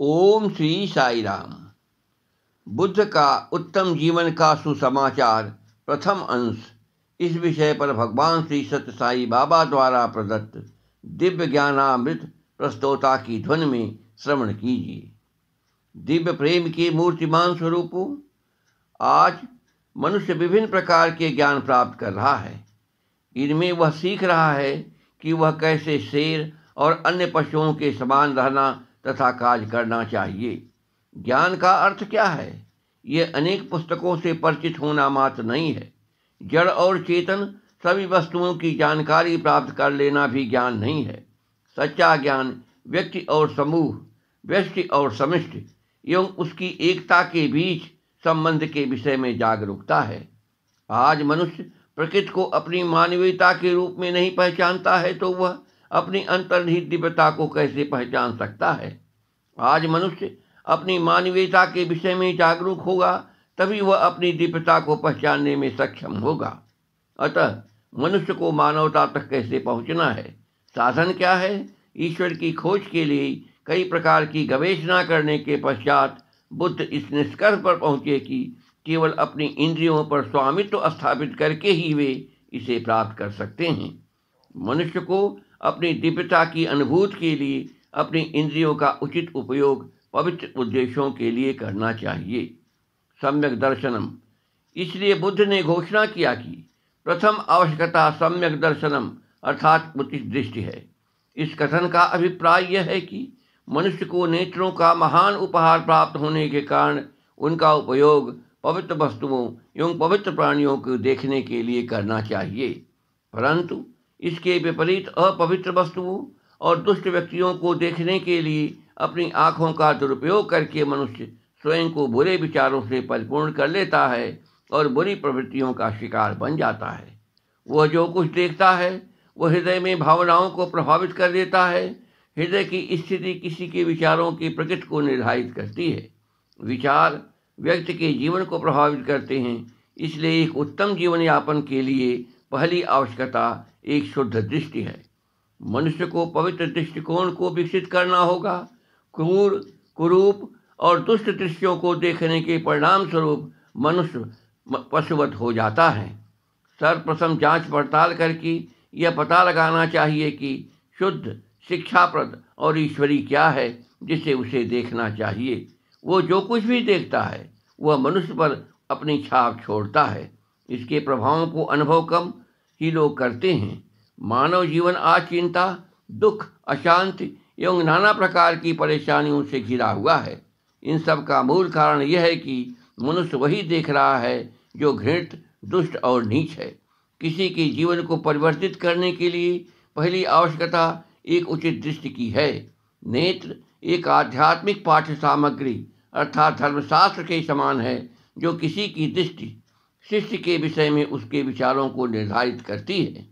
ओम श्री साई राम। बुद्ध का उत्तम जीवन का सुसमाचार प्रथम अंश। इस विषय पर भगवान श्री सत्य साई बाबा द्वारा प्रदत्त दिव्य ज्ञानामृत प्रस्तोता की ध्वनि में श्रवण कीजिए। दिव्य प्रेम के मूर्तिमान स्वरूपों, आज मनुष्य विभिन्न प्रकार के ज्ञान प्राप्त कर रहा है। इनमें वह सीख रहा है कि वह कैसे शेर और अन्य पशुओं के समान रहना तथा कार्य करना चाहिए। ज्ञान का अर्थ क्या है? ये अनेक पुस्तकों से परिचित होना मात्र नहीं है। जड़ और चेतन सभी वस्तुओं की जानकारी प्राप्त कर लेना भी ज्ञान नहीं है। सच्चा ज्ञान व्यक्ति और समूह, व्यष्टि और समष्टि एवं उसकी एकता के बीच संबंध के विषय में जागरूकता है। आज मनुष्य प्रकृति को अपनी मानवीयता के रूप में नहीं पहचानता है तो वह अपनी अंतर्निहित दिव्यता को कैसे पहचान सकता है? आज मनुष्य अपनी मानवीयता के विषय में जागरूक होगा तभी वह अपनी दिव्यता को पहचानने में सक्षम होगा। अतः मनुष्य को मानवता तक कैसे पहुंचना है, साधन क्या है? ईश्वर की खोज के लिए कई प्रकार की गवेषणा करने के पश्चात बुद्ध इस निष्कर्ष पर पहुंचे कि केवल अपनी इंद्रियों पर स्वामित्व स्थापित करके ही वे इसे प्राप्त कर सकते हैं। मनुष्य को अपनी दिव्यता की अनुभूति के लिए अपनी इंद्रियों का उचित उपयोग पवित्र उद्देश्यों के लिए करना चाहिए। सम्यक दर्शनम। इसलिए बुद्ध ने घोषणा किया कि प्रथम आवश्यकता सम्यक दर्शनम अर्थात उचित दृष्टि है। इस कथन का अभिप्राय यह है कि मनुष्य को नेत्रों का महान उपहार प्राप्त होने के कारण उनका उपयोग पवित्र वस्तुओं एवं पवित्र प्राणियों को देखने के लिए करना चाहिए, परंतु इसके विपरीत अपवित्र वस्तुओं और दुष्ट व्यक्तियों को देखने के लिए अपनी आँखों का दुरुपयोग करके मनुष्य स्वयं को बुरे विचारों से परिपूर्ण कर लेता है और बुरी प्रवृत्तियों का शिकार बन जाता है। वह जो कुछ देखता है वह हृदय में भावनाओं को प्रभावित कर देता है। हृदय की स्थिति किसी के विचारों की प्रकृति को निर्धारित करती है। विचार व्यक्ति के जीवन को प्रभावित करते हैं। इसलिए एक उत्तम जीवन यापन के लिए पहली आवश्यकता एक शुद्ध दृष्टि है। मनुष्य को पवित्र दृष्टिकोण को विकसित करना होगा। क्रूर, कुरूप और दुष्ट दृश्यों को देखने के परिणाम स्वरूप मनुष्य पशुवत हो जाता है। सर्वप्रथम जांच पड़ताल करके यह पता लगाना चाहिए कि शुद्ध, शिक्षाप्रद और ईश्वरी क्या है जिसे उसे देखना चाहिए। वो जो कुछ भी देखता है वह मनुष्य पर अपनी छाप छोड़ता है। इसके प्रभावों को अनुभव कम ही लोग करते हैं। मानव जीवन आज चिंता, दुख, अशांति एवं नाना प्रकार की परेशानियों से घिरा हुआ है। इन सब का मूल कारण यह है कि मनुष्य वही देख रहा है जो घृणित, दुष्ट और नीच है। किसी के जीवन को परिवर्तित करने के लिए पहली आवश्यकता एक उचित दृष्टि की है। नेत्र एक आध्यात्मिक पाठ्य सामग्री अर्थात धर्मशास्त्र के समान है जो किसी की दृष्टि शिष्य के विषय में उसके विचारों को निर्धारित करती है।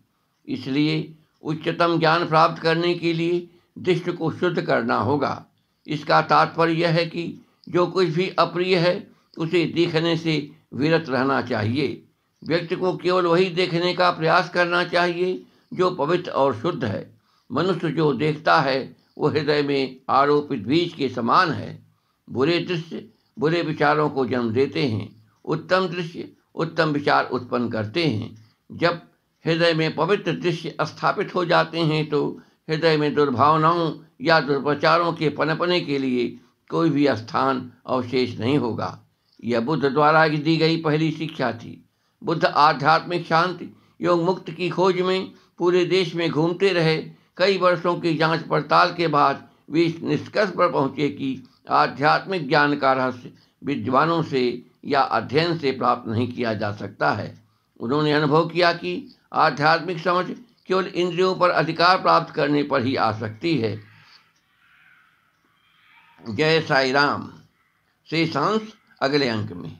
इसलिए उच्चतम ज्ञान प्राप्त करने के लिए दृष्टि को शुद्ध करना होगा। इसका तात्पर्य यह है कि जो कुछ भी अप्रिय है उसे देखने से विरत रहना चाहिए। व्यक्ति को केवल वही देखने का प्रयास करना चाहिए जो पवित्र और शुद्ध है। मनुष्य जो देखता है वो हृदय में आरोपित बीज के समान है। बुरे दृश्य बुरे विचारों को जन्म देते हैं। उत्तम दृश्य उत्तम विचार उत्पन्न करते हैं। जब हृदय में पवित्र दृश्य स्थापित हो जाते हैं तो हृदय में दुर्भावनाओं या दुर्प्रचारों के पनपने के लिए कोई भी स्थान अवशेष नहीं होगा। यह बुद्ध द्वारा दी गई पहली शिक्षा थी। बुद्ध आध्यात्मिक शांति एवं मुक्ति की खोज में पूरे देश में घूमते रहे। कई वर्षों की जांच पड़ताल के बाद वे इस निष्कर्ष पर पहुँचे कि आध्यात्मिक ज्ञान का रहस्य विद्वानों से या अध्ययन से प्राप्त नहीं किया जा सकता है। उन्होंने अनुभव किया कि आध्यात्मिक समझ केवल इंद्रियों पर अधिकार प्राप्त करने पर ही आ सकती है। जय साई राम। शेषांश अगले अंक में।